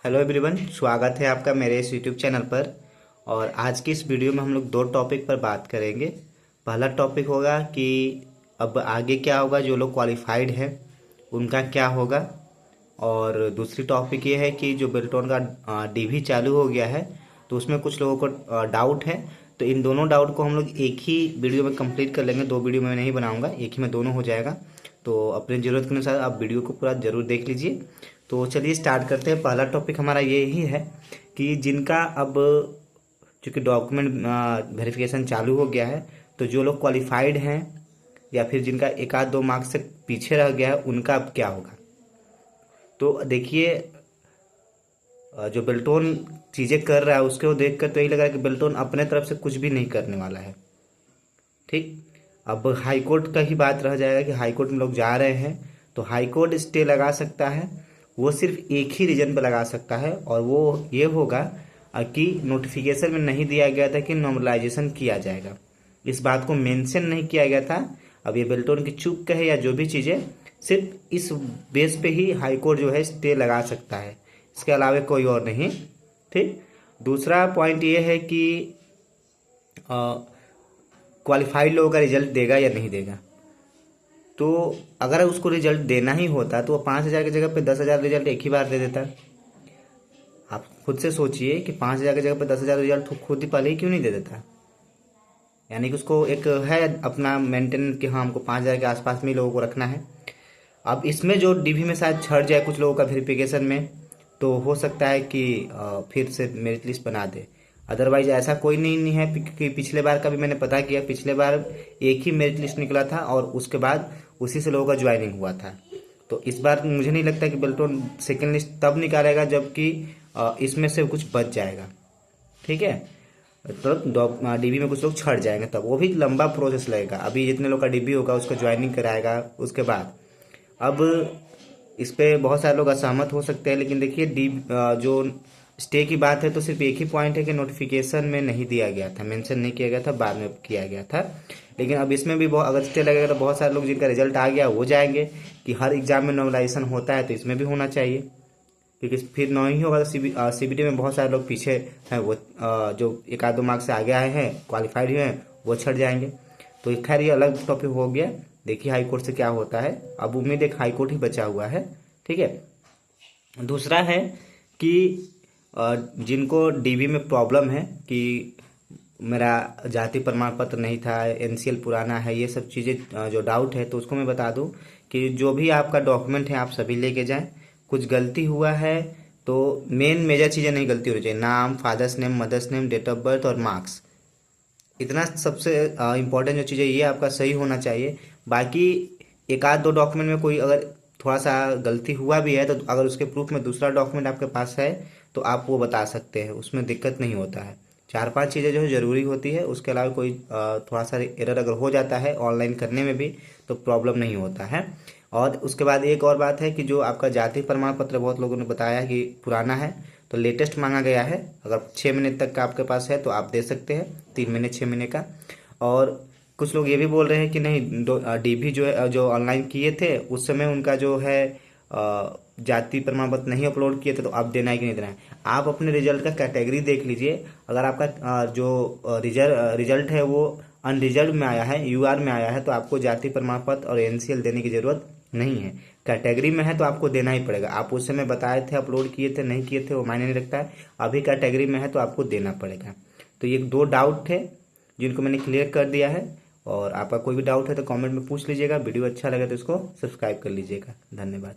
Hello everyone, स्वागत है आपका मेरे इस यूट्यूब चैनल पर। और आज की इस वीडियो में हम लोग दो टॉपिक पर बात करेंगे। पहला टॉपिक होगा कि अब आगे क्या होगा, जो लोग क्वालिफाइड हैं उनका क्या होगा। और दूसरी टॉपिक ये है कि जो बेल्टोन का डीवी चालू हो गया है तो उसमें कुछ लोगों को डाउट है। तो इन दोनों डाउट को हम लोग एक ही वीडियो में कंप्लीट कर लेंगे। दो वीडियो में नहीं बनाऊंगा, एक ही में दोनों हो जाएगा। तो अपनी ज़रूरत के अनुसार आप वीडियो को पूरा ज़रूर देख लीजिए। तो चलिए स्टार्ट करते हैं। पहला टॉपिक हमारा ये ही है कि जिनका अब चूँकि डॉक्यूमेंट वेरिफिकेशन चालू हो गया है, तो जो लोग क्वालिफाइड हैं या फिर जिनका एक आध दो मार्क्स से पीछे रह गया है उनका अब क्या होगा। तो देखिए, जो बेल्टोन चीज़ें कर रहा है उसके वो देख कर तो यही लग रहा है कि बेल्टोन अपने तरफ से कुछ भी नहीं करने वाला है। ठीक, अब हाई कोर्ट का ही बात रह जाएगा कि हाई कोर्ट में लोग जा रहे हैं तो हाई कोर्ट स्टे लगा सकता है। वो सिर्फ एक ही रीजन पर लगा सकता है और वो ये होगा कि नोटिफिकेशन में नहीं दिया गया था कि नॉर्मलाइजेशन किया जाएगा। इस बात को मेंशन नहीं किया गया था। अब ये बेल्टोन की चूक कहे या जो भी चीज़ें, सिर्फ इस बेस पे ही हाई कोर्ट जो है स्टे लगा सकता है, इसके अलावा कोई और नहीं। ठीक, दूसरा पॉइंट ये है कि क्वालिफाइड लोगों का रिजल्ट देगा या नहीं देगा। तो अगर उसको रिजल्ट देना ही होता तो वो 5,000 की जगह पे 10,000 रिजल्ट एक ही बार दे देता। आप खुद से सोचिए कि 5,000 की जगह पे 10,000 रिजल्ट खुद ही पहले ही क्यों नहीं दे देता। यानी कि उसको एक है अपना मेंटेन कि हाँ हमको 5,000 के आसपास में ही लोगों को रखना है। अब इसमें जो डीवी में शायद छट जाए कुछ लोगों का वेरिफिकेशन में, तो हो सकता है कि फिर से मेरिट लिस्ट बना दे। अदरवाइज ऐसा कोई नहीं है, क्योंकि पिछले बार का भी मैंने पता किया, पिछले बार एक ही मेरिट लिस्ट निकला था और उसके बाद उसी से लोगों का ज्वाइनिंग हुआ था। तो इस बार मुझे नहीं लगता कि बेल्टोन सेकेंड लिस्ट तब निकालेगा जबकि इसमें से कुछ बच जाएगा। ठीक है, तो डीबी में कुछ लोग छट जाएंगे, तब वो भी लंबा प्रोसेस लगेगा। अभी जितने लोग का डीबी होगा उसका ज्वाइनिंग कराएगा उसके बाद। अब इस पे बहुत सारे लोग असहमत हो सकते हैं, लेकिन देखिए जो स्टे की बात है तो सिर्फ एक ही पॉइंट है कि नोटिफिकेशन में नहीं दिया गया था, मेंशन नहीं किया गया था, बाद में किया गया था। लेकिन अब इसमें भी बहुत अगर स्टे लगेगा तो बहुत सारे लोग जिनका रिजल्ट आ गया वो जाएंगे कि हर एग्जाम में नॉर्मलाइजेशन होता है तो इसमें भी होना चाहिए, क्योंकि फिर नहीं होगा तो सीबीटी में बहुत सारे लोग पीछे हैं, वो जो एक आध दो मार्क्स से आगे आए हैं क्वालिफाइड हुए हैं वो छट जाएंगे। तो खैर ये अलग टॉपिक हो गया। देखिए हाई कोर्ट से क्या होता है। अब उम्मीद एक हाई कोर्ट ही बचा हुआ है। ठीक है, दूसरा है कि जिनको डीबी में प्रॉब्लम है कि मेरा जाति प्रमाण पत्र नहीं था, एनसीएल पुराना है, ये सब चीज़ें जो डाउट है, तो उसको मैं बता दूं कि जो भी आपका डॉक्यूमेंट है आप सभी लेके जाएं। कुछ गलती हुआ है तो मेन मेजर चीज़ें नहीं गलती होनी चाहिए, नाम, father's name, mother's name, date of birth और मार्क्स। इतना सबसे इम्पोर्टेंट जो चीज़ है ये आपका सही होना चाहिए। बाकी एक आध दो डॉक्यूमेंट में कोई अगर थोड़ा सा गलती हुआ भी है तो अगर उसके प्रूफ में दूसरा डॉक्यूमेंट आपके पास है तो आप वो बता सकते हैं, उसमें दिक्कत नहीं होता है। चार पांच चीज़ें जो है ज़रूरी होती है, उसके अलावा कोई थोड़ा सा एरर अगर हो जाता है ऑनलाइन करने में भी तो प्रॉब्लम नहीं होता है। और उसके बाद एक और बात है कि जो आपका जाति प्रमाण पत्र बहुत लोगों ने बताया कि पुराना है, तो लेटेस्ट मांगा गया है। अगर 6 महीने तक का आपके पास है तो आप दे सकते हैं, 3 महीने 6 महीने का। और कुछ लोग ये भी बोल रहे हैं कि नहीं, डीबी जो है जो ऑनलाइन किए थे उस समय उनका जो है जाति प्रमाण पत्र नहीं अपलोड किए थे, तो आप देना है कि नहीं देना है। आप अपने रिजल्ट का कैटेगरी देख लीजिए। अगर आपका जो रिजल्ट है वो अनरिजल्ट में आया है, यूआर में आया है, तो आपको जाति प्रमाण पत्र और एनसीएल देने की जरूरत नहीं है। कैटेगरी में है तो आपको देना ही पड़ेगा। आप उस समय बताए थे, अपलोड किए थे, नहीं किए थे, वो मायने नहीं रखता है। अभी कैटेगरी में है तो आपको देना पड़ेगा। तो ये दो डाउट थे जिनको मैंने क्लियर कर दिया है। और आपका कोई भी डाउट है तो कमेंट में पूछ लीजिएगा। वीडियो अच्छा लगे तो इसको सब्सक्राइब कर लीजिएगा। धन्यवाद।